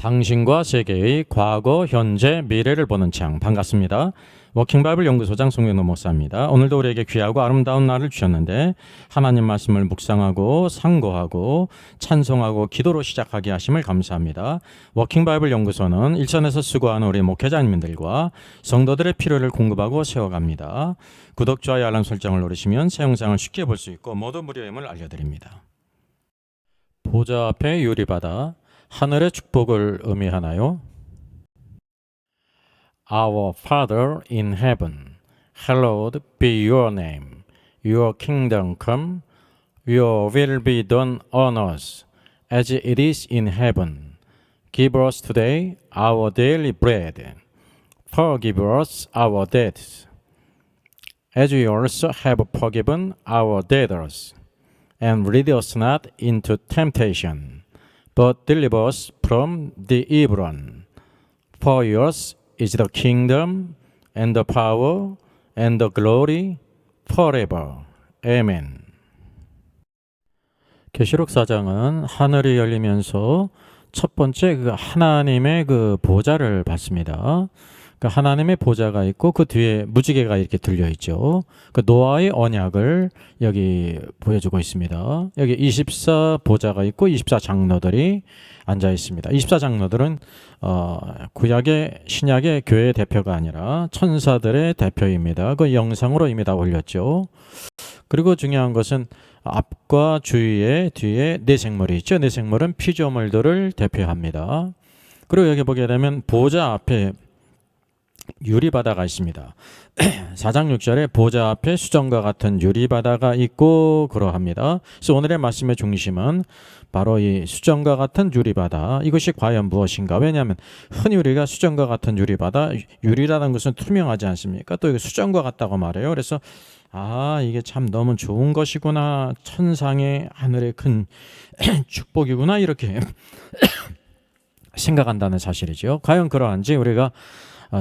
당신과 세계의 과거, 현재, 미래를 보는 창. 반갑습니다. 워킹바이블 연구소장 송영노 목사입니다. 오늘도 우리에게 귀하고 아름다운 날을 주셨는데 하나님 말씀을 묵상하고 상고하고 찬송하고 기도로 시작하게 하심을 감사합니다. 워킹바이블 연구소는 일선에서 수고하는 우리 목회자님들과 성도들의 필요를 공급하고 세워갑니다. 구독, 좋아요, 알람 설정을 누르시면 새 영상을 쉽게 볼 수 있고 모두 무료임을 알려드립니다. 보좌 앞에 유리바다, 하늘의 축복을 의미하나요? Our Father in heaven, hallowed be your name. Your kingdom come, your will be done on earth as it is in heaven. Give us today our daily bread. Forgive us our debts, as we also have forgiven our debtors. And lead us not into temptation, but deliver us from the evil one. For yours is the kingdom, and the power, and the glory, forever. Amen. 계시록 4장은 하늘이 열리면서 첫 번째 하나님의 보좌를 봤습니다. 하나님의 보좌가 있고 그 뒤에 무지개가 이렇게 들려 있죠. 노아의 언약을 여기 보여주고 있습니다. 여기 24 보좌가 있고 24 장로들이 앉아 있습니다. 24 장로들은 구약의 신약의 교회의 대표가 아니라 천사들의 대표입니다. 그 영상으로 이미 다 올렸죠. 그리고 중요한 것은 앞과 주위에 뒤에 내생물이 있죠. 내생물은 피조물들을 대표합니다. 그리고 여기 보게 되면 보좌 앞에 유리바다가 있습니다. 4장 6절에 보좌 앞에 수정과 같은 유리바다가 있고 그러합니다. 그래서 오늘의 말씀의 중심은 바로 이 수정과 같은 유리바다, 이것이 과연 무엇인가? 왜냐하면 흔히 우리가 수정과 같은 유리바다, 유리라는 것은 투명하지 않습니까? 또 이거 수정과 같다고 말해요. 그래서 이게 참 너무 좋은 것이구나, 천상의 하늘의 큰 축복이구나, 이렇게 생각한다는 사실이죠. 과연 그러한지 우리가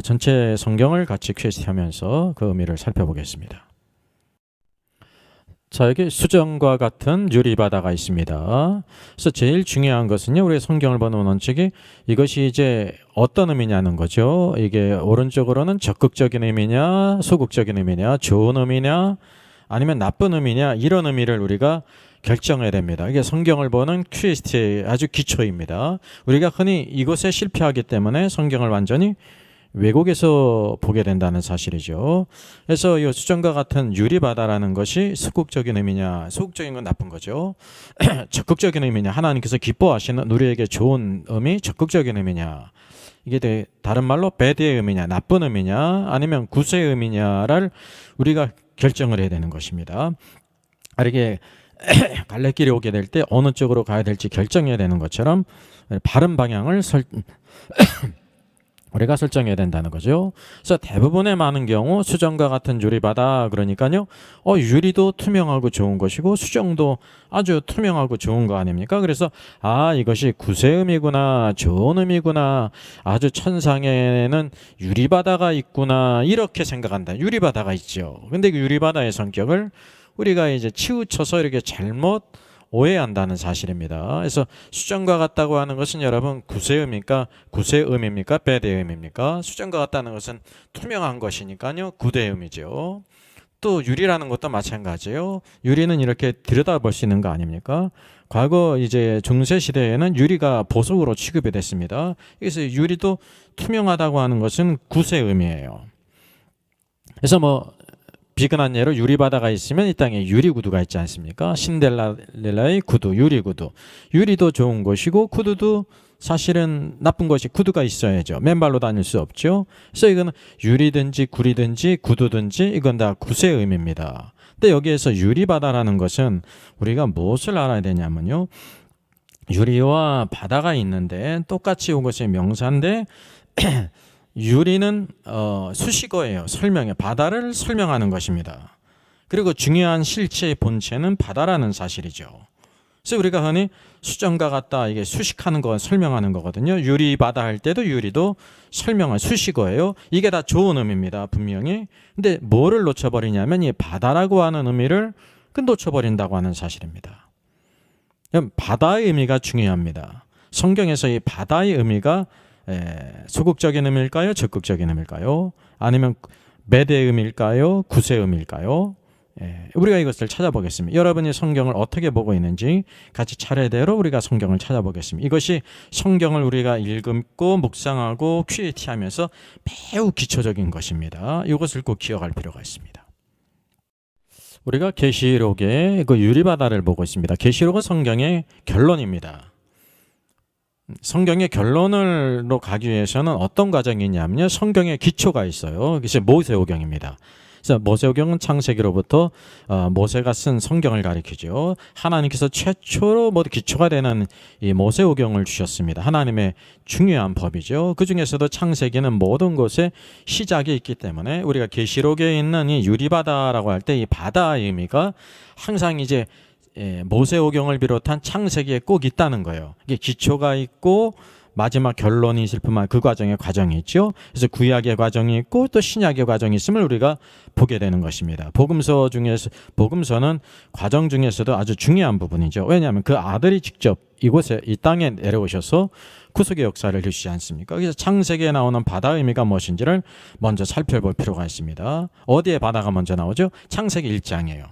전체 성경을 같이 퀘스트하면서 그 의미를 살펴보겠습니다. 자, 여기 수정과 같은 유리바다가 있습니다. 그래서 제일 중요한 것은요, 우리 성경을 보는 원칙이 이것이 이제 어떤 의미냐는 거죠. 이게 오른쪽으로는 적극적인 의미냐, 소극적인 의미냐, 좋은 의미냐, 아니면 나쁜 의미냐, 이런 의미를 우리가 결정해야 됩니다. 이게 성경을 보는 퀘스트의 아주 기초입니다. 우리가 흔히 이것에 실패하기 때문에 성경을 완전히 왜곡에서 보게 된다는 사실이죠. 그래서 이 수정과 같은 유리바다라는 것이 소극적인 의미냐, 소극적인 건 나쁜 거죠. 적극적인 의미냐, 하나님께서 기뻐하시는 우리에게 좋은 의미, 적극적인 의미냐, 이게 다른 말로 배드의 의미냐, 나쁜 의미냐, 아니면 구세의 의미냐를 우리가 결정을 해야 되는 것입니다. 이렇게 갈래길에 오게 될 때 어느 쪽으로 가야 될지 결정해야 되는 것처럼 바른 방향을 우리가 설정해야 된다는 거죠. 그래서 대부분의 많은 경우 수정과 같은 유리바다, 그러니까요, 유리도 투명하고 좋은 것이고 수정도 아주 투명하고 좋은 거 아닙니까? 그래서 이것이 구세의 의미구나, 좋은 의미구나, 아주 천상에는 유리바다가 있구나, 이렇게 생각한다. 유리바다가 있죠. 근데 그 유리바다의 성격을 우리가 이제 치우쳐서 이렇게 잘못 오해한다는 사실입니다. 그래서 수정과 같다고 하는 것은 여러분 구세의 의미입니까? 배대의 의미입니까? 수정과 같다는 것은 투명한 것이니까요, 구대의 의미죠. 또 유리라는 것도 마찬가지예요. 유리는 이렇게 들여다볼 수 있는 거 아닙니까? 과거 이제 중세 시대에는 유리가 보석으로 취급이 됐습니다. 그래서 유리도 투명하다고 하는 것은 구세의 의미예요. 그래서 비근한 예로 유리바다가 있으면 이 땅에 유리구두가 있지 않습니까? 신데렐라의 구두, 유리구두. 유리도 좋은 것이고 구두도 사실은 나쁜 것이, 구두가 있어야죠. 맨발로 다닐 수 없죠. 그래서 이거는 유리든지 구리든지 구두든지 이건 다 구세의 의미입니다. 근데 여기에서 유리바다라는 것은 우리가 무엇을 알아야 되냐면요, 유리와 바다가 있는데 똑같이 이것이 명사인데 유리는 수식어예요. 설명해. 바다를 설명하는 것입니다. 그리고 중요한 실체의 본체는 바다라는 사실이죠. 그래서 우리가 흔히 수정과 같다, 이게 수식하는 거, 설명하는 거거든요. 유리바다 할 때도 유리도 설명할 수식어예요. 이게 다 좋은 의미입니다, 분명히. 근데 뭐를 놓쳐버리냐면 이 바다라고 하는 의미를 놓쳐버린다고 하는 사실입니다. 바다의 의미가 중요합니다. 성경에서 이 바다의 의미가 소극적인 의미일까요? 적극적인 의미일까요? 아니면 매대의 의미일까요? 구세의 의미일까요? 우리가 이것을 찾아보겠습니다. 여러분이 성경을 어떻게 보고 있는지 같이 차례대로 우리가 성경을 찾아보겠습니다. 이것이 성경을 우리가 읽고 묵상하고 큐티하면서 매우 기초적인 것입니다. 이것을 꼭 기억할 필요가 있습니다. 우리가 계시록의 그 유리바다를 보고 있습니다. 계시록은 성경의 결론입니다. 성경의 결론으로 가기 위해서는 어떤 과정이 있냐면요, 성경의 기초가 있어요. 그것이 모세오경입니다. 그래서 모세오경은 창세기로부터 모세가 쓴 성경을 가리키죠. 하나님께서 최초로 모두 기초가 되는 이 모세오경을 주셨습니다. 하나님의 중요한 법이죠. 그 중에서도 창세기는 모든 것에 시작이 있기 때문에 우리가 계시록에 있는 이 유리바다라고 할 때 이 바다의 의미가 항상 이제 모세오경을 비롯한 창세기에 꼭 있다는 거예요. 이게 기초가 있고 마지막 결론이 있을 뿐만 그 과정에 과정이 있죠. 그래서 구약의 과정이 있고 또 신약의 과정이 있음을 우리가 보게 되는 것입니다. 복음서는 과정 중에서도 아주 중요한 부분이죠. 왜냐하면 그 아들이 직접 이곳에 이 땅에 내려오셔서 구속의 역사를 해주시지 않습니까? 그래서 창세기에 나오는 바다의 의미가 무엇인지를 먼저 살펴볼 필요가 있습니다. 어디에 바다가 먼저 나오죠? 창세기 1장이에요.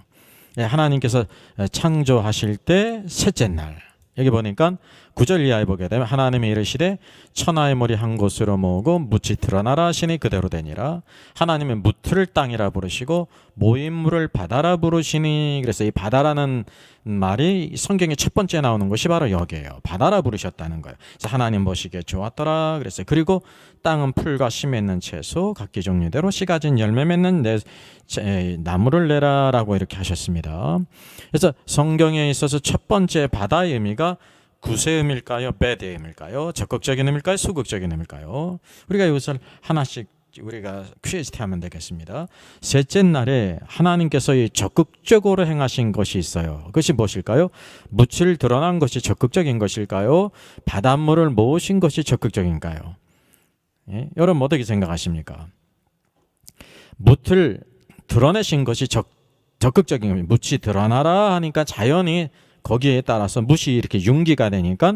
하나님께서 창조하실 때 셋째 날, 여기 보니까 9절 이하에 보게 되면 하나님이 이르시되 천하의 물이 한 곳으로 모으고 묻이 드러나라 하시니 그대로 되니라. 하나님의 묻을 땅이라 부르시고 모인 물을 바다라 부르시니. 그래서 이 바다라는 말이 성경에 첫 번째 나오는 것이 바로 여기에요. 바다라 부르셨다는 거예요. 그래서 하나님 보시기에 좋았더라 그랬어요. 그리고 땅은 풀과 씨 맺는 채소 각기 종류대로 씨 가진 열매 맺는 나무를 내라라고 이렇게 하셨습니다. 그래서 성경에 있어서 첫 번째 바다의 의미가 구세의 의미일까요? 배대의 의미일까요? 적극적인 의미일까요? 소극적인 의미일까요? 우리가 이것을 하나씩 우리가 퀴즈하면 되겠습니다. 셋째 날에 하나님께서 이 적극적으로 행하신 것이 있어요. 그것이 무엇일까요? 묻을 드러난 것이 적극적인 것일까요? 바닷물을 모으신 것이 적극적인가요? 여러분 어떻게 생각하십니까? 묻을 드러내신 것이 적극적인 겁니다. 묻이 드러나라 하니까 자연히 거기에 따라서 묻이 이렇게 융기가 되니까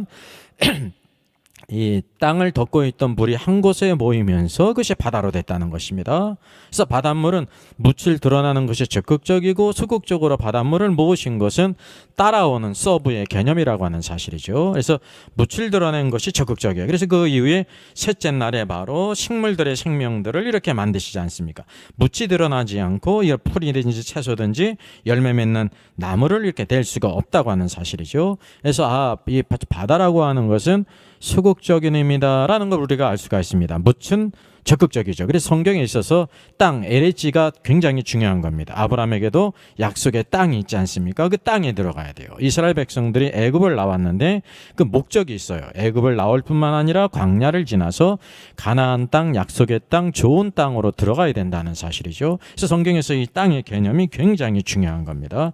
이 땅을 덮고 있던 물이 한 곳에 모이면서 그것이 바다로 됐다는 것입니다. 그래서 바닷물은 묻을 드러나는 것이 적극적이고 소극적으로 바닷물을 모으신 것은 따라오는 서브의 개념이라고 하는 사실이죠. 그래서 묻을 드러낸 것이 적극적이에요. 그래서 그 이후에 셋째 날에 바로 식물들의 생명들을 이렇게 만드시지 않습니까? 묻이 드러나지 않고 이 풀이든지 채소든지 열매 맺는 나무를 이렇게 될 수가 없다고 하는 사실이죠. 그래서 이 바다라고 하는 것은 소극적인 의미다라는 걸 우리가 알 수가 있습니다. 묻은 적극적이죠. 그래서 성경에 있어서 땅, LH가 굉장히 중요한 겁니다. 아브라함에게도 약속의 땅이 있지 않습니까? 그 땅에 들어가야 돼요. 이스라엘 백성들이 애굽을 나왔는데 그 목적이 있어요. 애굽을 나올 뿐만 아니라 광야를 지나서 가나안 땅, 약속의 땅, 좋은 땅으로 들어가야 된다는 사실이죠. 그래서 성경에서 이 땅의 개념이 굉장히 중요한 겁니다.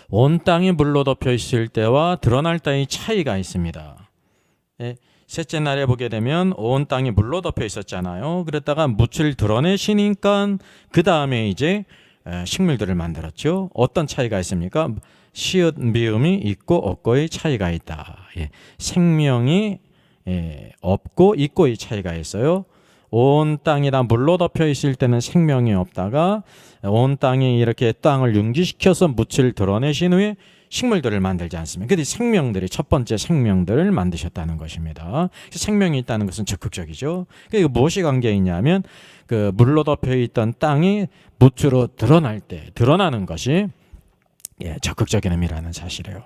온 땅이 물로 덮여 있을 때와 드러날 때의 차이가 있습니다. 셋째 날에 보게 되면 온 땅이 물로 덮여 있었잖아요. 그랬다가 묻을 드러내시니까 그 다음에 이제 식물들을 만들었죠. 어떤 차이가 있습니까? 시읒 미음이 있고 없고의 차이가 있다. 생명이 없고 있고의 차이가 있어요. 온 땅이 다 물로 덮여 있을 때는 생명이 없다가 온 땅이 이렇게 땅을 융기시켜서 묻을 드러내신 후에 식물들을 만들지 않습니까? 근데 생명들이 첫 번째 생명들을 만드셨다는 것입니다. 생명이 있다는 것은 적극적이죠. 그리고 무엇이 관계가 있냐면 그 물로 덮여 있던 땅이 묻으로 드러날 때 드러나는 것이 적극적인 의미라는 사실이에요.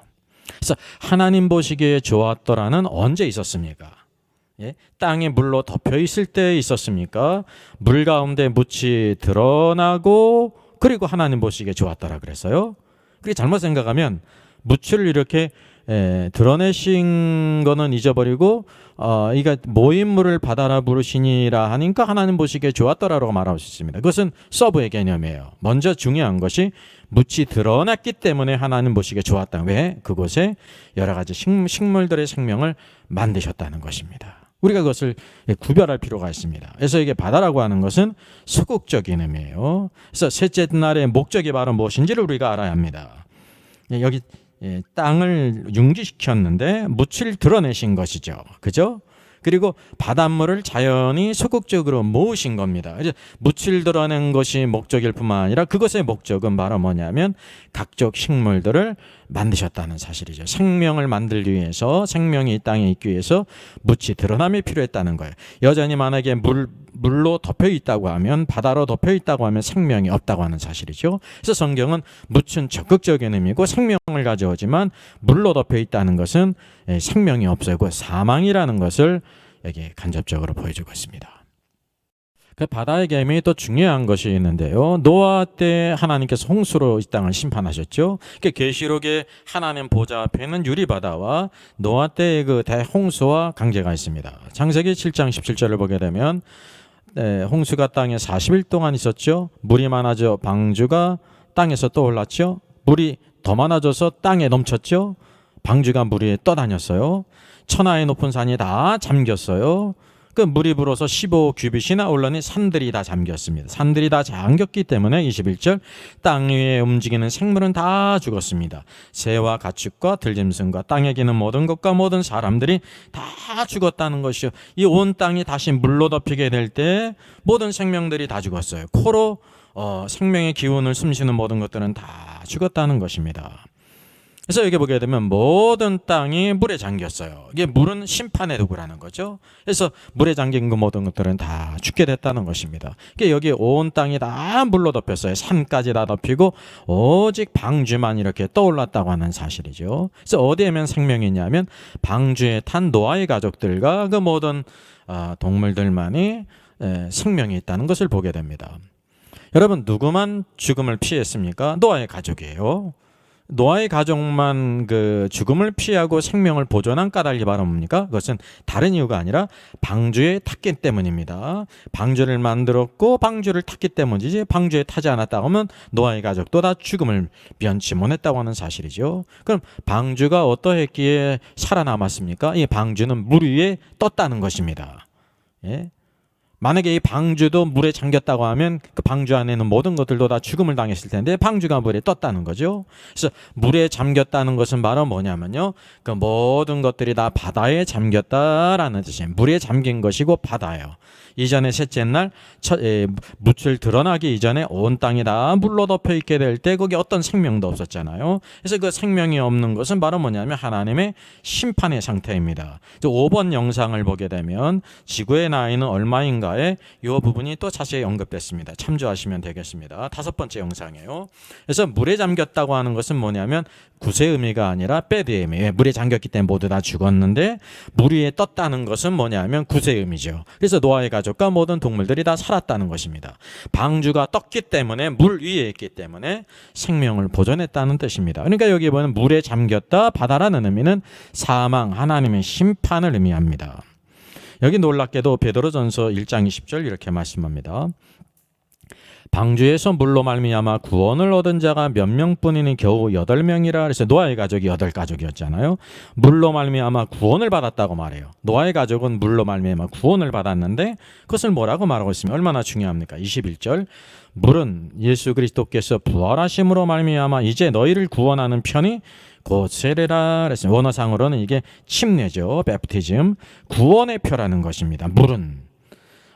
그래서 하나님 보시기에 좋았더라는 언제 있었습니까? 땅이 물로 덮여 있을 때 있었습니까? 물 가운데 묻이 드러나고 그리고 하나님 보시기에 좋았더라 그랬어요. 그게 잘못 생각하면 묻을 이렇게 드러내신 거는 잊어버리고 이가 모인 물을 바다라 부르시니라 하니까 하나님 보시기에 좋았더라라고 말할 수 있습니다. 그것은 서브의 개념이에요. 먼저 중요한 것이 묻이 드러났기 때문에 하나님 보시기에 좋았다. 왜? 그곳에 여러 가지 식물들의 생명을 만드셨다는 것입니다. 우리가 그것을 구별할 필요가 있습니다. 그래서 이게 바다라고 하는 것은 소극적인 의미예요. 그래서 셋째 날의 목적이 바로 무엇인지를 우리가 알아야 합니다. 여기 땅을 융기시켰는데 묻을 드러내신 것이죠. 그죠? 그리고 바닷물을 자연히 소극적으로 모으신 겁니다. 이제 묻을 드러낸 것이 목적일 뿐만 아니라 그것의 목적은 바로 뭐냐면 각종 식물들을 만드셨다는 사실이죠. 생명을 만들기 위해서, 생명이 이 땅에 있기 위해서 묻이 드러남이 필요했다는 거예요. 여전히 만약에 물로 덮여 있다고 하면, 바다로 덮여 있다고 하면 생명이 없다고 하는 사실이죠. 그래서 성경은 묻은 적극적인 의미고 생명을 가져오지만 물로 덮여 있다는 것은 생명이 없어요. 그 사망이라는 것을 여기 간접적으로 보여주고 있습니다. 그 바다의 계명이 또 중요한 것이 있는데요. 노아 때 하나님께서 홍수로 이 땅을 심판하셨죠. 계시록에 하나님 보좌 앞에는 유리바다와 노아 때의 그 대홍수와 관계가 있습니다. 창세기 7장 17절을 보게 되면 홍수가 땅에 40일 동안 있었죠. 물이 많아져 방주가 땅에서 떠올랐죠. 물이 더 많아져서 땅에 넘쳤죠. 방주가 물 위에 떠다녔어요. 천하의 높은 산이 다 잠겼어요. 그 물이 불어서 15규빗이나 올라니 산들이 다 잠겼습니다. 산들이 다 잠겼기 때문에 21절 땅 위에 움직이는 생물은 다 죽었습니다. 새와 가축과 들짐승과 땅에 기는 모든 것과 모든 사람들이 다 죽었다는 것이요. 이 온 땅이 다시 물로 덮이게 될 때 모든 생명들이 다 죽었어요. 코로 생명의 기운을 숨쉬는 모든 것들은 다 죽었다는 것입니다. 그래서 여기 보게 되면 모든 땅이 물에 잠겼어요. 이게 물은 심판의 도구라는 거죠. 그래서 물에 잠긴 그 모든 것들은 다 죽게 됐다는 것입니다. 그러니까 여기 온 땅이 다 물로 덮였어요. 산까지 다 덮이고 오직 방주만 이렇게 떠올랐다고 하는 사실이죠. 그래서 어디에면 생명이 있냐면 방주에 탄 노아의 가족들과 그 모든 동물들만이 생명이 있다는 것을 보게 됩니다. 여러분, 누구만 죽음을 피했습니까? 노아의 가족이에요. 노아의 가족만 그 죽음을 피하고 생명을 보존한 까닭이 바로 뭡니까? 그것은 다른 이유가 아니라 방주에 탔기 때문입니다. 방주를 만들었고 방주를 탔기 때문이지, 방주에 타지 않았다고 하면 노아의 가족도 다 죽음을 면치 못했다고 하는 사실이죠. 그럼 방주가 어떠했기에 살아남았습니까? 이 방주는 물 위에 떴다는 것입니다. 예? 만약에 이 방주도 물에 잠겼다고 하면 그 방주 안에 있는 모든 것들도 다 죽음을 당했을 텐데 방주가 물에 떴다는 거죠. 그래서 물에 잠겼다는 것은 바로 뭐냐면요, 그 모든 것들이 다 바다에 잠겼다라는 뜻이에요. 물에 잠긴 것이고 바다예요. 이전에 셋째 날 묻을 드러나기 이전에 온 땅이 다 물로 덮여 있게 될 때 거기 어떤 생명도 없었잖아요. 그래서 그 생명이 없는 것은 바로 뭐냐면 하나님의 심판의 상태입니다. 5번 영상을 보게 되면 지구의 나이는 얼마인가에 이 부분이 또 자세히 언급됐습니다. 참조하시면 되겠습니다. 5번째 영상이에요. 그래서 물에 잠겼다고 하는 것은 뭐냐면 굿의 의미가 아니라 배드의 의미예요. 물에 잠겼기 때문에 모두 다 죽었는데 물 위에 떴다는 것은 뭐냐면 굿의 의미죠. 그래서 노아의 가족과 모든 동물들이 다 살았다는 것입니다. 방주가 떴기 때문에 물 위에 있기 때문에 생명을 보존했다는 뜻입니다. 그러니까 여기 보면 물에 잠겼다, 바다라는 의미는 사망, 하나님의 심판을 의미합니다. 여기 놀랍게도 베드로전서 1장 20절 이렇게 말씀합니다. 방주에서 물로 말미암아 구원을 얻은 자가 몇 명뿐이니 겨우 8명이라. 그래서 노아의 가족이 8가족이었잖아요. 물로 말미암아 구원을 받았다고 말해요. 노아의 가족은 물로 말미암아 구원을 받았는데 그것을 뭐라고 말하고 있으면 얼마나 중요합니까? 21절 물은 예수 그리스도께서 부활하심으로 말미암아 이제 너희를 구원하는 편이 곧 세례라. 그래서 원어상으로는 이게 침례죠. 베프티즘, 구원의 표라는 것입니다. 물은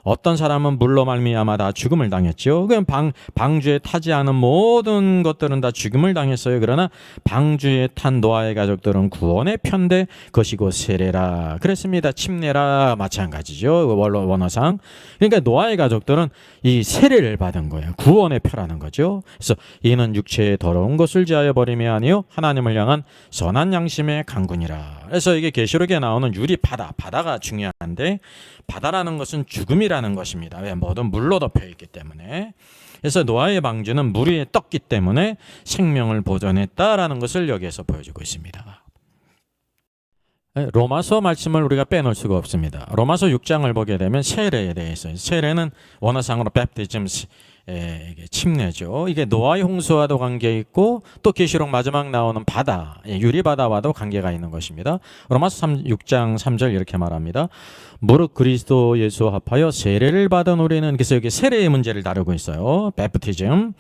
어떤 사람은 물로 말미암아 다 죽음을 당했죠. 그럼 방주에 타지 않은 모든 것들은 다 죽음을 당했어요. 그러나 방주에 탄 노아의 가족들은 구원의 편대, 그것이 곧 세례라 그랬습니다. 침례라 마찬가지죠. 원어상. 그러니까 노아의 가족들은 이 세례를 받은 거예요. 구원의 표라는 거죠. 그래서 이는 육체의 더러운 것을 제하여 버림이 아니요 하나님을 향한 선한 양심의 강군이라. 그래서 이게 계시록에 나오는 유리 바다가 중요한데, 바다라는 것은 죽음이라는 것입니다. 왜? 모든 물로 덮여 있기 때문에. 그래서 노아의 방주는 물 위에 떴기 때문에 생명을 보존했다라는 것을 여기에서 보여주고 있습니다. 로마서 말씀을 우리가 빼놓을 수가 없습니다. 로마서 6장을 보게 되면 세례에 대해서, 세례는 원어상으로 베프티즘, 이게 침례죠. 이게 노아의 홍수와도 관계 있고 또 계시록 마지막 나오는 바다, 유리바다와도 관계가 있는 것입니다. 로마서 6장 3절 이렇게 말합니다. 무릇 그리스도 예수와 합하여 세례를 받은 우리는, 그래서 여기 세례의 문제를 다루고 있어요. 베프티즘.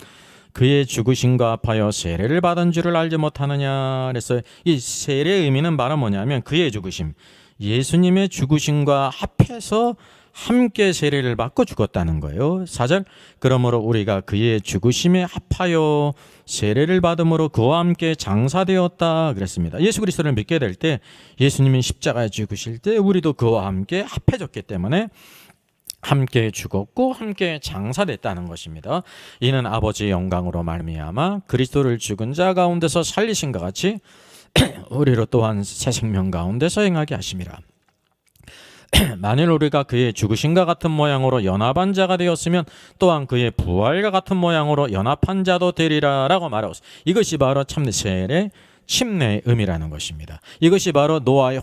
그의 죽으심과 합하여 세례를 받은 줄을 알지 못하느냐. 그래서 이 세례의 의미는 바로 뭐냐면 그의 죽으심, 예수님의 죽으심과 합해서 함께 세례를 받고 죽었다는 거예요. 4절, 그러므로 우리가 그의 죽으심에 합하여 세례를 받음으로 그와 함께 장사되었다 그랬습니다. 예수 그리스도를 믿게 될 때, 예수님이 십자가에 죽으실 때 우리도 그와 함께 합해졌기 때문에 함께 죽었고 함께 장사됐다는 것입니다. 이는 아버지의 영광으로 말미암아 그리스도를 죽은 자 가운데서 살리신 것 같이 우리로 또한 새 생명 가운데서 행하게 하심이라. 만일 우리가 그의 죽으심과 같은 모양으로 연합한 자가 되었으면 또한 그의 부활과 같은 모양으로 연합한 자도 되리라 라고 말하고 있습니다. 이것이 바로 참된 세례 침례의 의미라는 것입니다. 이것이 바로 노아의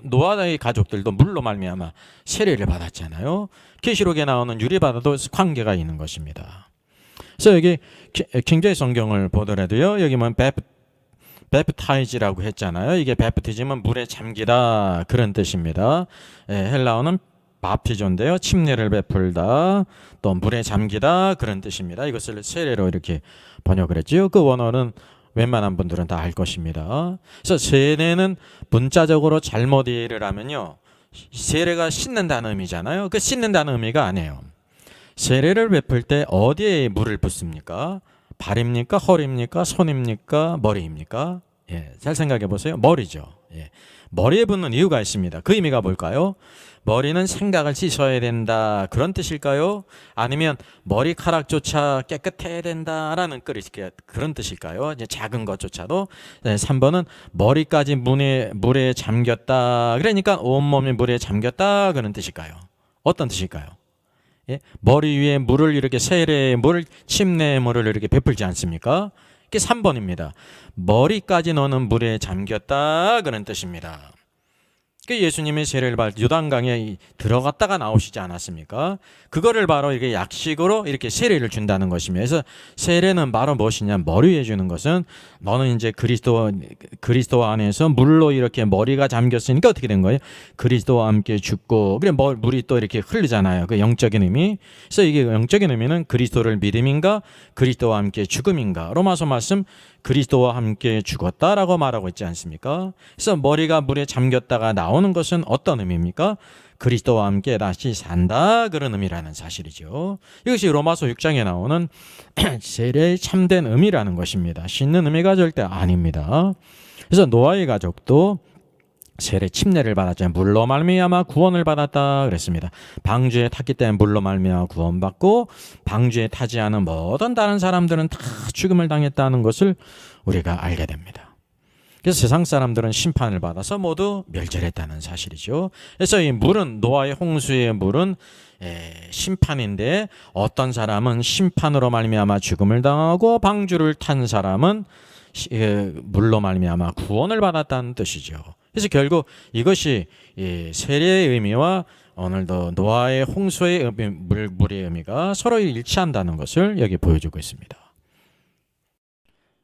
노아의 가족들도 물로 말미암아 세례를 받았잖아요. 계시록에 나오는 유리바다도 관계가 있는 것입니다. 그래서 여기 킹제이 성경을 보더라도요, 여기 뭐 베프타이즈라고 했잖아요. 이게 베프티즘은 물에 잠기다 그런 뜻입니다. 헬라어는 바피존인데요, 침례를 베풀다, 또 물에 잠기다 그런 뜻입니다. 이것을 세례로 이렇게 번역을 했지요. 그 원어는 웬만한 분들은 다 알 것입니다. 그래서 세례는 문자적으로 잘못 이해를 하면요, 세례가 씻는다는 의미잖아요. 그 씻는다는 의미가 아니에요. 세례를 베풀 때 어디에 물을 붓습니까? 발입니까? 허리입니까? 손입니까? 머리입니까? 잘 생각해 보세요. 머리죠. 머리에 붓는 이유가 있습니다. 그 의미가 뭘까요? 머리는 생각을 씻어야 된다 그런 뜻일까요? 아니면 머리카락조차 깨끗해야 된다라는 그런 뜻일까요? 이제 작은 것조차도. 3번은 머리까지 물에 잠겼다, 그러니까 온몸이 물에 잠겼다 그런 뜻일까요? 어떤 뜻일까요? 머리 위에 물을 이렇게 침례의 물을 이렇게 베풀지 않습니까? 이게 3번입니다. 머리까지 너는 물에 잠겼다 그런 뜻입니다. 예수님이 세례를 받을 요단강에 들어갔다가 나오시지 않았습니까? 그거를 바로 이렇게 약식으로 이렇게 세례를 준다는 것입니다. 그래서 세례는 바로 무엇이냐? 머리 위에 주는 것은 너는 이제 그리스도 안에서 물로 이렇게 머리가 잠겼으니까 어떻게 된 거예요? 그리스도와 함께 죽고, 그래 물이 또 이렇게 흐르잖아요. 그 영적인 의미. 그래서 이게 영적인 의미는 그리스도를 믿음인가, 그리스도와 함께 죽음인가. 로마서 말씀 그리스도와 함께 죽었다라고 말하고 있지 않습니까? 그래서 머리가 물에 잠겼다가 나오는 것은 어떤 의미입니까? 그리스도와 함께 다시 산다 그런 의미라는 사실이죠. 이것이 로마서 6장에 나오는 세례의 참된 의미라는 것입니다. 씻는 의미가 절대 아닙니다. 그래서 노아의 가족도 세례 침례를 받았잖아요. 물로 말미암아 구원을 받았다 그랬습니다. 방주에 탔기 때문에 물로 말미암아 구원받고, 방주에 타지 않은 모든 다른 사람들은 다 죽음을 당했다는 것을 우리가 알게 됩니다. 그래서 세상 사람들은 심판을 받아서 모두 멸절했다는 사실이죠. 그래서 이 물은, 노아의 홍수의 물은 심판인데, 어떤 사람은 심판으로 말미암아 죽음을 당하고 방주를 탄 사람은 물로 말미암아 구원을 받았다는 뜻이죠. 그래서 결국 이것이 세례의 의미와 오늘도 노아의 홍수의 물의 의미가 서로 일치한다는 것을 여기 보여주고 있습니다.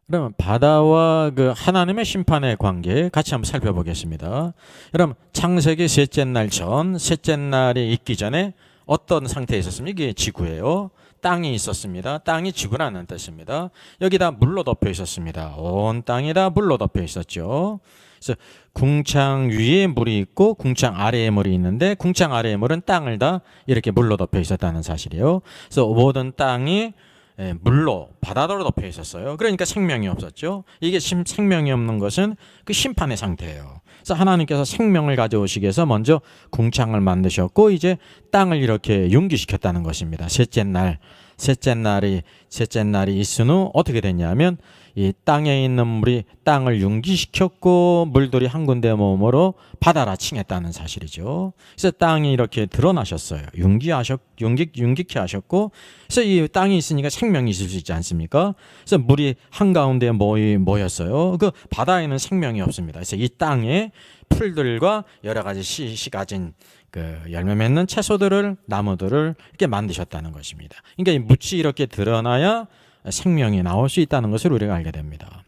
그러면 바다와 그 하나님의 심판의 관계 같이 한번 살펴보겠습니다. 여러분, 창세기 셋째 날 전, 셋째 날이 있기 전에 어떤 상태에 있었습니까? 이게 지구예요. 땅이 있었습니다. 땅이 지구라는 뜻입니다. 여기다 물로 덮여 있었습니다. 온 땅이 다 물로 덮여 있었죠. 그래서 궁창 위에 물이 있고 궁창 아래에 물이 있는데, 궁창 아래의 물은 땅을 다 이렇게 물로 덮여 있었다는 사실이에요. 그래서 모든 땅이 물로, 바다로 덮여 있었어요. 그러니까 생명이 없었죠. 이게 생명이 없는 것은 그 심판의 상태예요. 그래서 하나님께서 생명을 가져오시기 위해서 먼저 궁창을 만드셨고, 이제 땅을 이렇게 융기시켰다는 것입니다. 셋째 날이 있은 후 어떻게 됐냐면, 이 땅에 있는 물이 땅을 융기시켰고, 물들이 한 군데 모음으로 바다라 칭했다는 사실이죠. 그래서 땅이 이렇게 드러나셨어요. 융기케 하셨고, 그래서 이 땅이 있으니까 생명이 있을 수 있지 않습니까? 그래서 물이 한가운데 모였어요. 그 바다에는 생명이 없습니다. 그래서 이 땅에 풀들과 여러 가지 씨 가진 그 열매 맺는 채소들을, 나무들을 이렇게 만드셨다는 것입니다. 그러니까 이 묻이 이렇게 드러나야 생명이 나올 수 있다는 것을 우리가 알게 됩니다.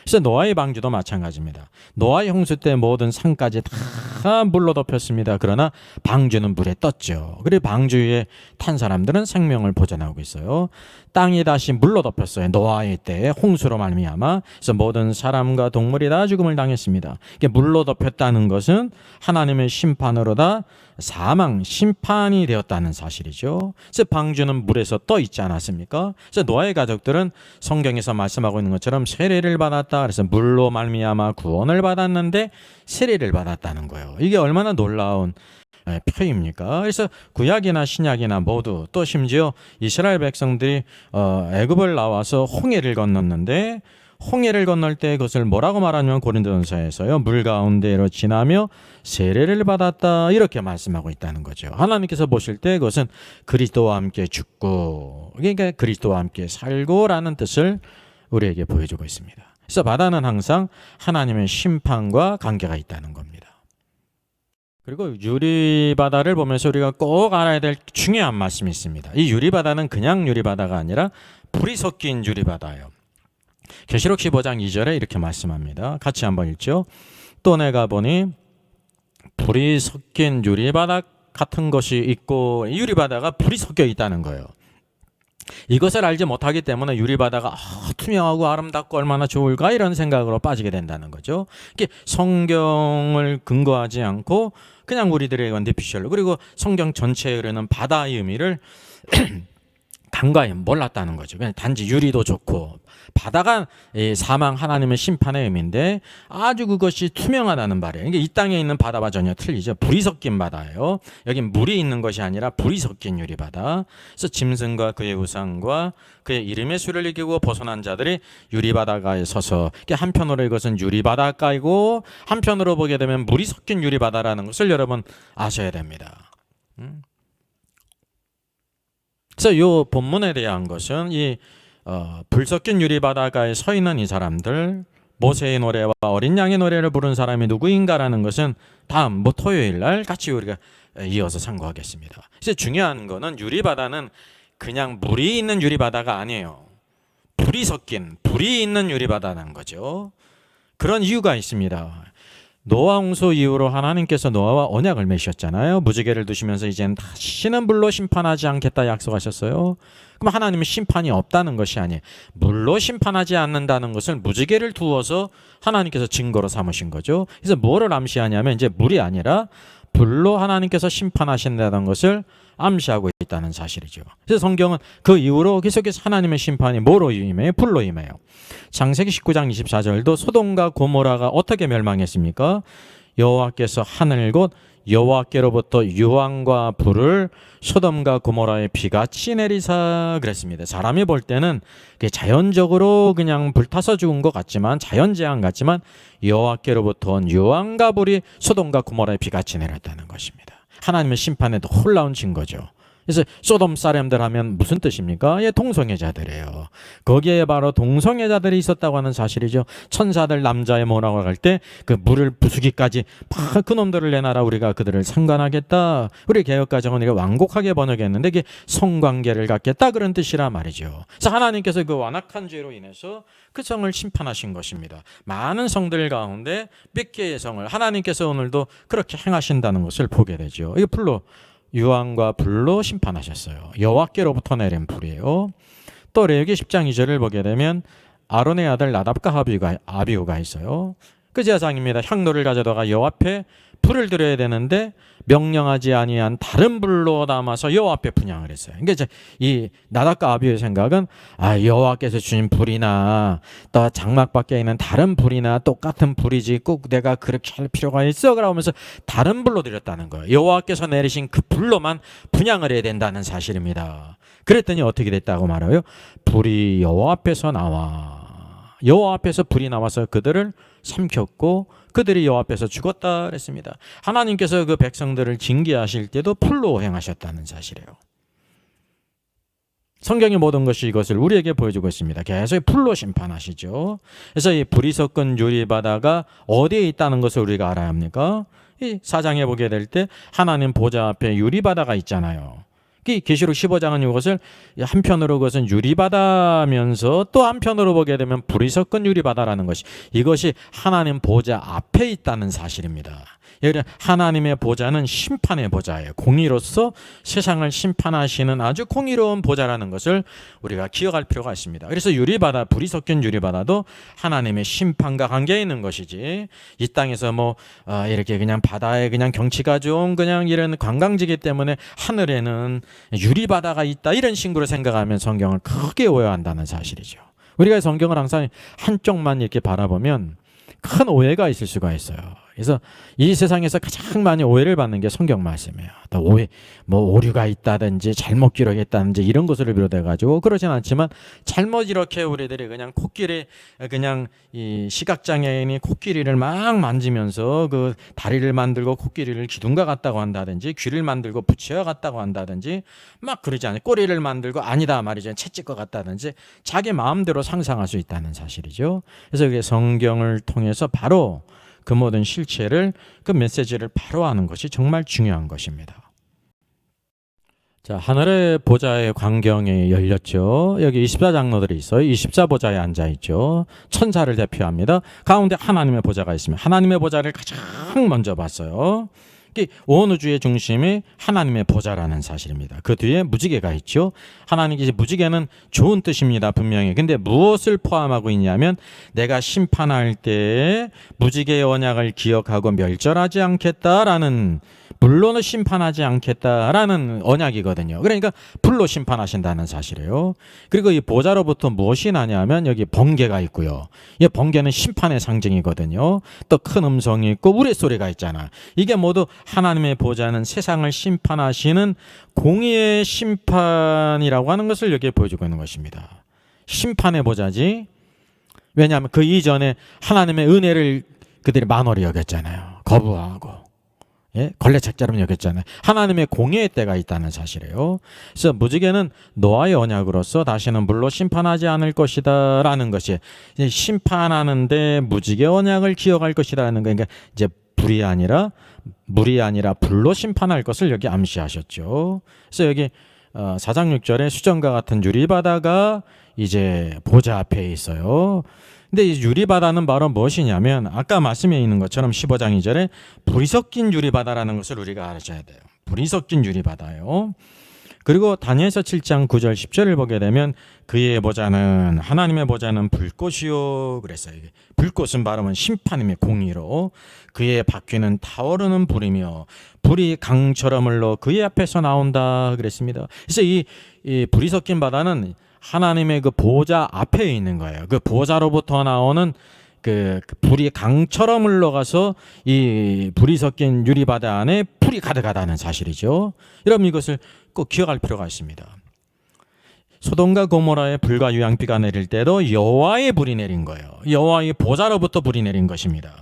그래서 노아의 방주도 마찬가지입니다. 노아의 홍수 때 모든 산까지 다 물로 덮였습니다. 그러나 방주는 물에 떴죠. 그리고 방주 위에 탄 사람들은 생명을 보존하고 있어요. 땅이 다시 물로 덮였어요. 노아의 때에 홍수로 말미암아. 그래서 모든 사람과 동물이 다 죽음을 당했습니다. 이게 물로 덮였다는 것은 하나님의 심판으로다 사망, 심판이 되었다는 사실이죠. 그래서 방주는 물에서 떠 있지 않았습니까? 그래서 노아의 가족들은 성경에서 말씀하고 있는 것처럼 세례를 받았다. 그래서 물로 말미암아 구원을 받았는데 세례를 받았다는 거예요. 이게 얼마나 놀라운 표입니까? 그래서 구약이나 신약이나 모두 또 심지어 이스라엘 백성들이 애굽을 나와서 홍해를 건넜는데 홍해를 건널 때 그것을 뭐라고 말하냐면 고린도전서에서요, 물 가운데로 지나며 세례를 받았다 이렇게 말씀하고 있다는 거죠. 하나님께서 보실 때 그것은 그리스도와 함께 죽고, 그러니까 그리스도와 함께 살고라는 뜻을 우리에게 보여주고 있습니다. 그래서 바다는 항상 하나님의 심판과 관계가 있다는 겁니다. 그리고 유리바다를 보면서 우리가 꼭 알아야 될 중요한 말씀이 있습니다. 이 유리바다는 그냥 유리바다가 아니라 불이 섞인 유리바다예요. 계시록 15장 2절에 이렇게 말씀합니다. 같이 한번 읽죠. 또 내가 보니 불이 섞인 유리바다 같은 것이 있고, 유리바다가 불이 섞여 있다는 거예요. 이것을 알지 못하기 때문에 유리바다가 투명하고 아름답고 얼마나 좋을까 이런 생각으로 빠지게 된다는 거죠. 이게 성경을 근거하지 않고 그냥 우리들의 원디피셜로, 그리고 성경 전체에 흐르는 바다의 의미를 간과히 몰랐다는 거죠. 그냥 단지 유리도 좋고 바다가 사망 하나님의 심판의 의미인데 아주 그것이 투명하다는 말이에요. 이게 이 땅에 있는 바다와 전혀 틀리죠. 불이 섞인 바다예요. 여긴 물이 있는 것이 아니라 불이 섞인 유리바다. 그래서 짐승과 그의 우상과 그의 이름의 수를 이기고 벗어난 자들이 유리바다가에 서서, 한편으로 이것은 유리바닷가이고 한편으로 보게 되면 물이 섞인 유리바다라는 것을 여러분 아셔야 됩니다. 그래서 이 본문에 대한 것은 이 불 섞인 유리바다가에 서 있는 이 사람들, 모세의 노래와 어린 양의 노래를 부른 사람이 누구인가라는 것은 다음 토요일 날 같이 우리가 이어서 상고하겠습니다. 그래서 중요한 거는 유리바다는 그냥 물이 있는 유리바다가 아니에요. 불이 섞인, 불이 있는 유리바다라는 거죠. 그런 이유가 있습니다. 노아 홍수 이후로 하나님께서 노아와 언약을 맺으셨잖아요. 무지개를 두시면서 이제는 다시는 물로 심판하지 않겠다 약속하셨어요. 그럼 하나님은 심판이 없다는 것이 아니에요. 물로 심판하지 않는다는 것을 무지개를 두어서 하나님께서 증거로 삼으신 거죠. 그래서 뭐를 암시하냐면 이제 물이 아니라 불로 하나님께서 심판하신다는 것을 암시하고 있다는 사실이죠. 그래서 성경은 그 이후로 계속해서 하나님의 심판이 뭐로 임해요? 불로 임해요. 창세기 19장 24절도 소돔과 고모라가 어떻게 멸망했습니까? 여호와께서 하늘 곧 여호와께로부터 유황과 불을 소돔과 고모라의 비같이 내리사 그랬습니다. 사람이 볼 때는 자연적으로 그냥 불타서 죽은 것 같지만, 자연재앙 같지만 여호와께로부터 온 유황과 불이 소돔과 고모라의 비같이 내렸다는 것입니다. 하나님의 심판에도 놀라운 증거죠. 그래서 소돔 사람들 하면 무슨 뜻입니까? 예, 동성애자들이에요. 거기에 바로 동성애자들이 있었다고 하는 사실이죠. 천사들 남자의 뭐라고 할 때 그 물을 부수기까지 막 그놈들을 내놔라, 우리가 그들을 상관하겠다. 우리 개혁가정은 이게 완곡하게 번역했는데 이게 성관계를 갖겠다 그런 뜻이라 말이죠. 그래서 하나님께서 그 완악한 죄로 인해서 그 성을 심판하신 것입니다. 많은 성들 가운데 몇 개의 성을 하나님께서 오늘도 그렇게 행하신다는 것을 보게 되죠. 이게 불로, 유황과 불로 심판하셨어요. 여호와께로부터 내린 불이에요. 또 레위기 10장 2절을 보게 되면 아론의 아들 나답과 아비후가 있어요. 그 제사장입니다. 향로를 가져다가 여호와 앞에 불을 드려야 되는데 명령하지 아니한 다른 불로 담아서 여호와 앞에 분향을 했어요. 그러니까 이제 이 나답과 아비후의 생각은 여호와께서 주신 불이나 또 장막 밖에 있는 다른 불이나 똑같은 불이지 꼭 내가 그렇게 할 필요가 있어 그러면서 다른 불로 드렸다는 거예요. 여호와께서 내리신 그 불로만 분향을 해야 된다는 사실입니다. 그랬더니 어떻게 됐다고 말해요? 불이 여호와 앞에서 나와, 여호와 앞에서 불이 나와서 그들을 삼켰고 그들이 여호와 앞에서 죽었다 그랬습니다. 하나님께서 그 백성들을 징계하실 때도 불로 행하셨다는 사실이에요. 성경의 모든 것이 이것을 우리에게 보여주고 있습니다. 계속 불로 심판하시죠. 그래서 이 불이 섞은 유리바다가 어디에 있다는 것을 우리가 알아야 합니까? 이 4장에 보게 될 때 하나님 보좌 앞에 유리바다가 있잖아요. 계시록 15장은 이것을 한편으로 그것은 유리바다면서 또 한편으로 보게 되면 불이 섞은 유리바다라는 것이, 이것이 하나님 보좌 앞에 있다는 사실입니다. 하나님의 보좌는 심판의 보좌예요. 공의로서 세상을 심판하시는 아주 공의로운 보좌라는 것을 우리가 기억할 필요가 있습니다. 그래서 유리바다, 불이 섞인 유리바다도 하나님의 심판과 관계에 있는 것이지, 이 땅에서 이렇게 그냥 바다에 그냥 경치가 좋은 그냥 이런 관광지기 때문에 하늘에는 유리바다가 있다, 이런 식으로 생각하면 성경을 크게 오해한다는 사실이죠. 우리가 성경을 항상 한쪽만 이렇게 바라보면 큰 오해가 있을 수가 있어요. 그래서 이 세상에서 가장 많이 오해를 받는 게 성경 말씀이에요. 또 오해, 오류가 있다든지 잘못 기록했다든지 이런 것을 비롯해 가지고 그러진 않지만, 잘못 이렇게 우리들이 그냥 코끼리, 그냥 이 시각장애인이 코끼리를 막 만지면서 그 다리를 만들고 코끼리를 기둥과 같다고 한다든지, 귀를 만들고 부채와 같다고 한다든지 막 그러지 않아요. 꼬리를 만들고 아니다 말이죠, 채찍과 같다든지 자기 마음대로 상상할 수 있다는 사실이죠. 그래서 그게 성경을 통해서 바로 그 모든 실체를, 그 메시지를 바로 아는 것이 정말 중요한 것입니다. 자, 하늘의 보좌의 광경이 열렸죠. 여기 24장로들이 있어요. 24보좌에 앉아있죠. 천사를 대표합니다. 가운데 하나님의 보좌가 있습니다. 하나님의 보좌를 가장 먼저 봤어요. 온 우주의 중심이 하나님의 보좌라는 사실입니다. 그 뒤에 무지개가 있죠. 하나님께서, 무지개는 좋은 뜻입니다, 분명히. 근데 무엇을 포함하고 있냐면, 내가 심판할 때에 무지개의 언약을 기억하고 멸절하지 않겠다라는, 물로는 심판하지 않겠다라는 언약이거든요. 그러니까 불로 심판하신다는 사실이에요. 그리고 이 보좌로부터 무엇이 나냐면, 여기 번개가 있고요. 이 번개는 심판의 상징이거든요. 또 큰 음성이 있고 우레소리가 있잖아. 이게 모두 하나님의 보좌는 세상을 심판하시는 공의의 심판이라고 하는 것을 여기에 보여주고 있는 것입니다. 심판의 보좌지. 왜냐하면 그 이전에 하나님의 은혜를 그들이 만월히 여겼잖아요. 거부하고. 걸레책자로 여겼잖아요. 하나님의 공의의 때가 있다는 사실이에요. 그래서 무지개는 노아의 언약으로서 다시는 물로 심판하지 않을 것이다 라는 것이, 심판하는데 무지개 언약을 기억할 것이라는 거. 그러니까 이제 불이 아니라, 물이 아니라 불로 심판할 것을 여기 암시하셨죠. 그래서 여기 4장 6절에 수정과 같은 유리바다가 이제 보좌 앞에 있어요. 근데 이 유리바다는 바로 무엇이냐면, 아까 말씀해 있는 것처럼 15장 2절에 불이 섞인 유리바다라는 것을 우리가 알아셔야 돼요. 불이 섞인 유리바다요. 그리고 다니엘서 7장 9절 10절을 보게 되면, 그의 보좌는, 하나님의 보좌는 불꽃이요 그랬어요. 불꽃은 발음은 심판임의 공의로, 그의 바퀴는 타오르는 불이며 불이 강처럼 흘러 그의 앞에서 나온다 그랬습니다. 그래서 이 불이 섞인 바다는 하나님의 그 보좌 앞에 있는 거예요. 그 보좌로부터 나오는 그 불이 강처럼 흘러가서 이 불이 섞인 유리바다 안에 불이 가득하다는 사실이죠. 여러분, 이것을 꼭 기억할 필요가 있습니다. 소돔과 고모라에 불과 유황비가 내릴 때도 여호와의 불이 내린 거예요. 여호와의 보좌로부터 불이 내린 것입니다.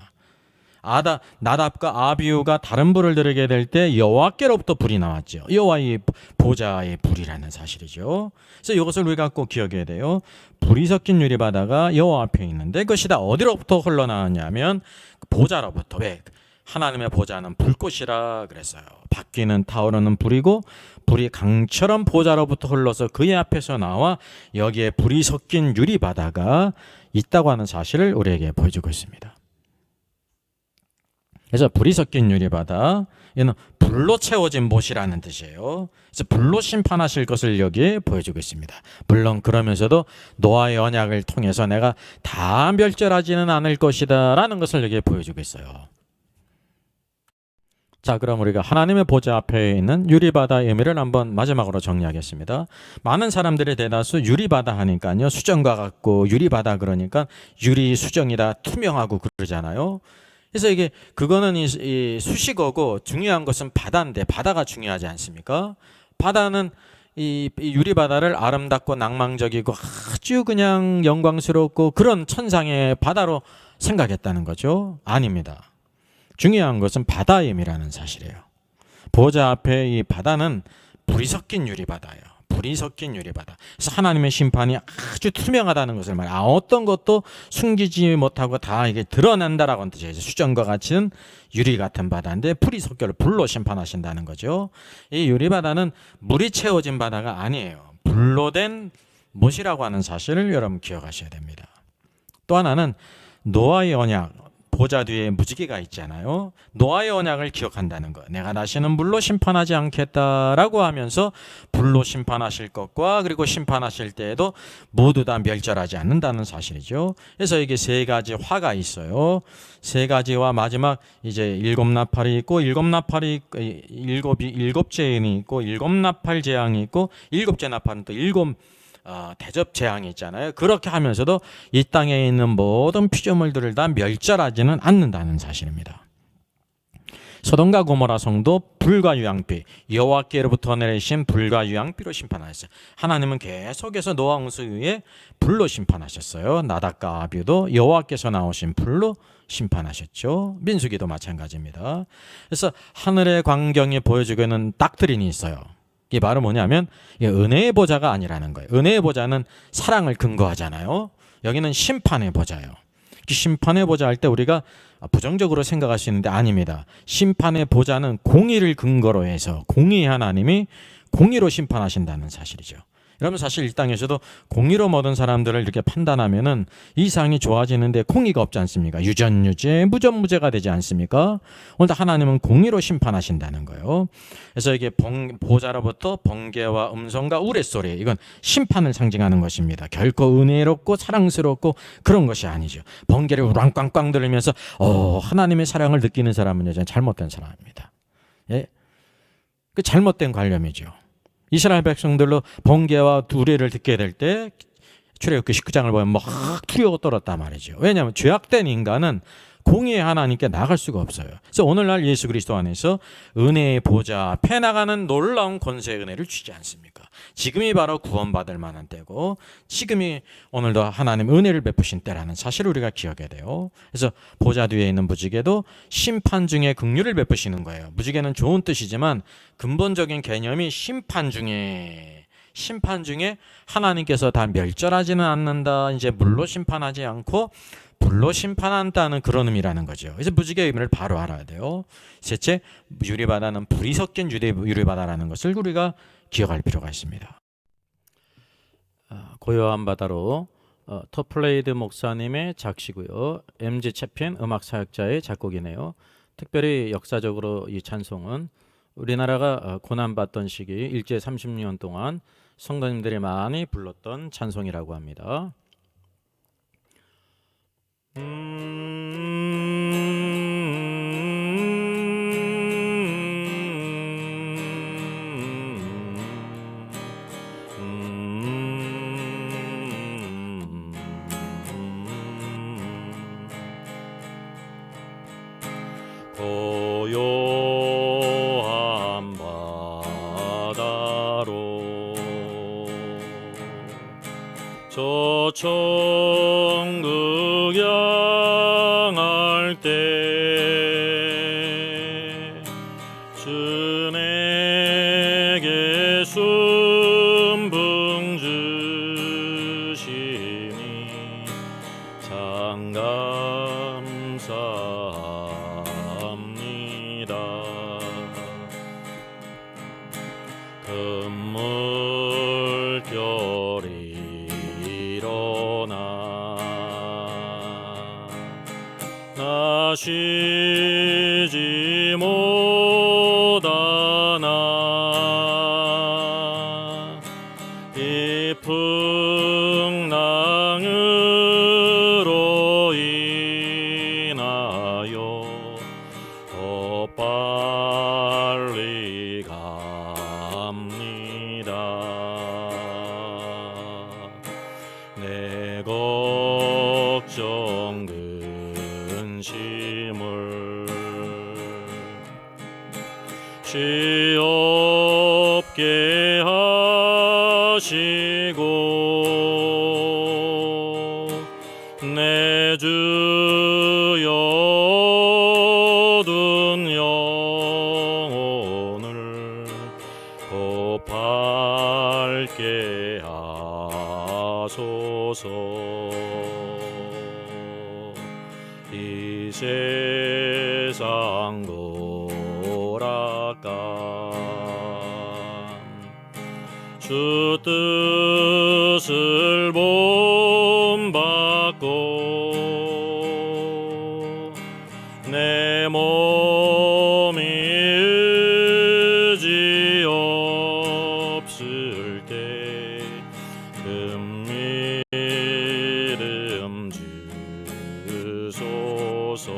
나답과 아비후가 다른 불을 들게 될 때 여호와께로부터 불이 나왔죠. 여호와의 보좌의 불이라는 사실이죠. 그래서 이것을 우리가 꼭 기억해야 돼요. 불이 섞인 유리바다가 여호와 앞에 있는데, 그것이 다 어디로부터 흘러나왔냐면 보좌로부터. 왜? 하나님의 보좌는 불꽃이라 그랬어요. 바퀴는 타오르는 불이고 불이 강처럼 보좌로부터 흘러서 그의 앞에서 나와 여기에 불이 섞인 유리바다가 있다고 하는 사실을 우리에게 보여주고 있습니다. 그래서 불이 섞인 유리바다, 이는 불로 채워진 못이라는 뜻이에요. 그래서 불로 심판하실 것을 여기에 보여주고 있습니다. 물론 그러면서도 노아의 언약을 통해서 내가 다 멸절하지는 않을 것이다 라는 것을 여기에 보여주고 있어요. 자, 그럼 우리가 하나님의 보좌 앞에 있는 유리바다의 의미를 한번 마지막으로 정리하겠습니다. 많은 사람들이 대다수 유리바다 하니까요, 수정과 같고, 유리바다 그러니까 유리 수정이다, 투명하고 그러잖아요. 그래서 그거는 이 수식어고, 중요한 것은 바다인데, 바다가 중요하지 않습니까? 바다는 이 유리바다를 아름답고 낭만적이고 아주 그냥 영광스럽고 그런 천상의 바다로 생각했다는 거죠. 아닙니다. 중요한 것은 바다임이라는 사실이에요. 보좌 앞에 이 바다는 불이 섞인 유리바다예요. 불이 섞인 유리바다. 그래서 하나님의 심판이 아주 투명하다는 것을 말해요. 어떤 것도 숨기지 못하고 다 이게 드러난다라고 하는 뜻이에요. 수정과 같은 유리 같은 바다인데 불이 섞여 불로 심판하신다는 거죠. 이 유리바다는 물이 채워진 바다가 아니에요. 불로 된 못이라고 하는 사실을 여러분 기억하셔야 됩니다. 또 하나는 노아의 언약, 보좌 뒤에 무지개가 있잖아요. 노아의 언약을 기억한다는 거. 내가 다시는 물로 심판하지 않겠다라고 하면서 불로 심판하실 것과 그리고 심판하실 때에도 모두 다 멸절하지 않는다는 사실이죠. 그래서 이게 세 가지 화가 있어요. 세 가지와 마지막 이제 일곱 나팔이 있고 일곱 재앙이 있고 일곱 나팔 재앙이 있고 일곱째 나팔은 또 일곱 대접 재앙이 있잖아요. 그렇게 하면서도 이 땅에 있는 모든 피조물들을 다 멸절하지는 않는다는 사실입니다. 소돔과 고모라 성도 불과 유황비, 여호와께로부터 내리신 불과 유황비로 심판하셨어요. 하나님은 계속해서 노아 홍수 이후에 불로 심판하셨어요. 나답과 아비도 여호와께서 나오신 불로 심판하셨죠. 민수기도 마찬가지입니다. 그래서 하늘의 광경이 보여주고 있는 닥트린이 있어요. 이게 바로 뭐냐면 은혜의 보좌가 아니라는 거예요. 은혜의 보좌는 사랑을 근거하잖아요. 여기는 심판의 보좌예요. 심판의 보좌 할 때 우리가 부정적으로 생각할 수 있는데 아닙니다. 심판의 보좌는 공의를 근거로 해서 공의의 하나님이 공의로 심판하신다는 사실이죠. 여러분 사실 이 땅에서도 공의로 모든 사람들을 이렇게 판단하면은 이 세상이 좋아지는데 공의가 없지 않습니까? 유전유죄, 무전무죄가 되지 않습니까? 오늘 하나님은 공의로 심판하신다는 거예요. 그래서 이게 보좌로부터 번개와 음성과 우레소리, 이건 심판을 상징하는 것입니다. 결코 은혜롭고 사랑스럽고 그런 것이 아니죠. 번개를 우랑꽝꽝 들으면서 하나님의 사랑을 느끼는 사람은 여전히 잘못된 사람입니다. 예? 그 잘못된 관념이죠. 이스라엘 백성들로 번개와 우레를 듣게 될 때 출애굽기 19장을 보면 막 두려워 떨었단 말이죠. 왜냐하면 죄악된 인간은 공의의 하나님께 나갈 수가 없어요. 그래서 오늘날 예수 그리스도 안에서 은혜의 보좌 앞에 나가는 놀라운 권세의 은혜를 주지 않습니까? 지금이 바로 구원받을 만한 때고 지금이 오늘도 하나님 은혜를 베푸신 때라는 사실을 우리가 기억해야 돼요. 그래서 보좌 뒤에 있는 무지개도 심판 중에 긍휼을 베푸시는 거예요. 무지개는 좋은 뜻이지만 근본적인 개념이 심판 중에 하나님께서 다 멸절하지는 않는다. 이제 물로 심판하지 않고 불로 심판한다는 그런 의미라는 거죠. 그래서 무지개의 의미를 바로 알아야 돼요. 셋째, 유리바다는 불이 섞인 유리바다라는 것을 우리가 기억할 필요가 있습니다. 고요한 바다로 토플레이드 목사님의 작시고요. MG 채핀 음악 사역자의 작곡이네요. 특별히 역사적으로 이 찬송은 우리나라가 고난받던 시기 일제 30년 동안 성도님들이 많이 불렀던 찬송이라고 합니다. 고요한 바다로 저 천국 향할 때 주 내게 순풍 주시니 참 감사합니다. 금물결이 일어나 나 쉬지 못하나 이 풍랑으로 인하여 더 빨리 갑니다. 내 걱정 근심을 쉬옵게 하시고 내 주여 얻은 영혼을 곧 밝히 주소서. 이 세상 돌아간 주 뜻을 본받고 내 몸이 의지 없을 때 금이름 주소서.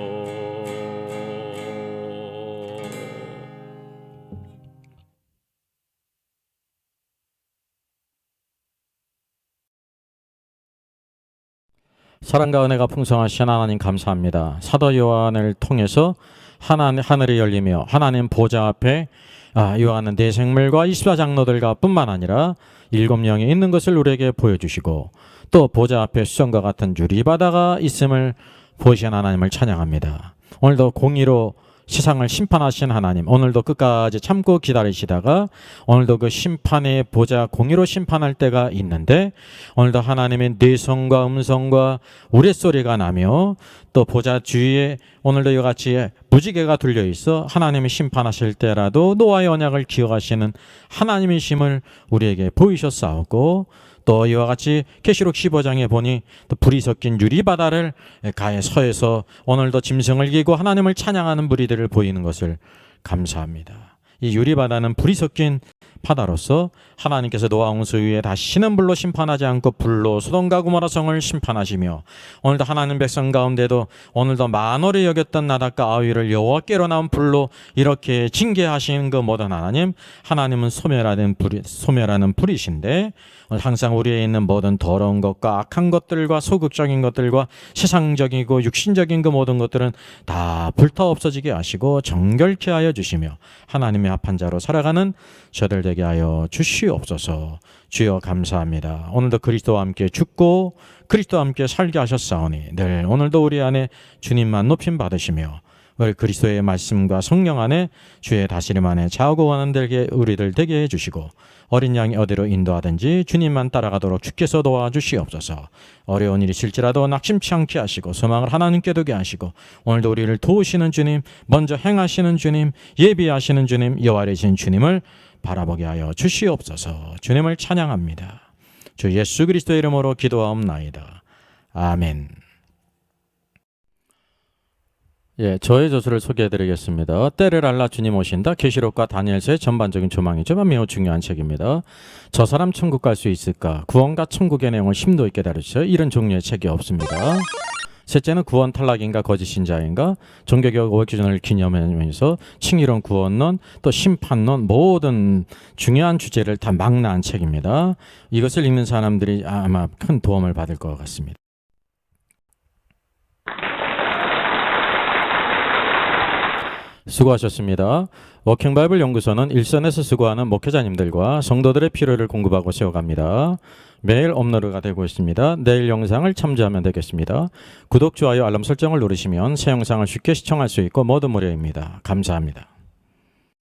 사랑과 은혜가 풍성하신 하나님 감사합니다. 사도 요한을 통해서 하늘이 열리며 하나님 보좌 앞에 요한은 내 생물과 24장로들과 뿐만 아니라 7명이 있는 것을 우리에게 보여주시고 또 보좌 앞에 수정과 같은 유리바다가 있음을 보시는 하나님을 찬양합니다. 오늘도 공의로 세상을 심판하신 하나님, 오늘도 끝까지 참고 기다리시다가 오늘도 그 심판의 보좌 공의로 심판할 때가 있는데 오늘도 하나님의 뇌성과 음성과 우레소리가 나며 또 보좌 주위에 오늘도 이와 같이 무지개가 둘려 있어 하나님이 심판하실 때라도 노아의 언약을 기억하시는 하나님이심을 우리에게 보이셨사오고 또 이와 같이 계시록 15장에 보니 또 불이 섞인 유리바다를 가에 서해서 오늘도 짐승을 이기고 하나님을 찬양하는 무리들을 보이는 것을 감사합니다. 이 유리바다는 불이 섞인 바다로서 하나님께서 노아 홍수 위에 다시 신음불로 심판하지 않고 불로 소돔과 고모라 성을 심판하시며 오늘도 하나님 백성 가운데도 오늘도 만월히 여겼던 나답과 아비를 여호와께로 나온 불로 이렇게 징계하시는 그 모든 하나님은 소멸하는 불이신데 항상 우리에 있는 모든 더러운 것과 악한 것들과 소극적인 것들과 세상적이고 육신적인 그 모든 것들은 다 불타 없어지게 하시고 정결케 하여 주시며 하나님의 합한 자로 살아가는 저들 되게 하여 주시옵소서. 주여 감사합니다. 오늘도 그리스도와 함께 죽고 그리스도와 함께 살게 하셨사오니 늘 오늘도 우리 안에 주님만 높임 받으시며 우리 그리스도의 말씀과 성령 안에 주의 다스림 안에 자고 원한들에게 우리들 되게 해주시고 어린 양이 어디로 인도하든지 주님만 따라가도록 주께서 도와주시옵소서. 어려운 일이 있을지라도 낙심치 않게 하시고 소망을 하나님께 두게 하시고 오늘도 우리를 도우시는 주님, 먼저 행하시는 주님, 예비하시는 주님, 여호와이신 주님을 바라보게 하여 주시옵소서. 주님을 찬양합니다. 주 예수 그리스도의 이름으로 기도하옵나이다. 아멘. 저의 저서를 소개해드리겠습니다. 때를 알라 주님 오신다. 계시록과 다니엘서의 전반적인 조망이지만 매우 중요한 책입니다. 저 사람 천국 갈 수 있을까? 구원과 천국의 내용을 심도 있게 다루죠. 이런 종류의 책이 없습니다. 셋째는 구원 탈락인가 거짓신자인가 종교개혁 500주년을 기념하면서 칭의론 구원론 또 심판론 모든 중요한 주제를 다 망라한 책입니다. 이것을 읽는 사람들이 아마 큰 도움을 받을 것 같습니다. 수고하셨습니다. 워킹바이블 연구소는 일선에서 수고하는 목회자님들과 성도들의 필요를 공급하고 세워갑니다. 매일 업로드가 되고 있습니다. 내일 영상을 참조하면 되겠습니다. 구독, 좋아요, 알람 설정을 누르시면 새 영상을 쉽게 시청할 수 있고 모두 무료입니다. 감사합니다.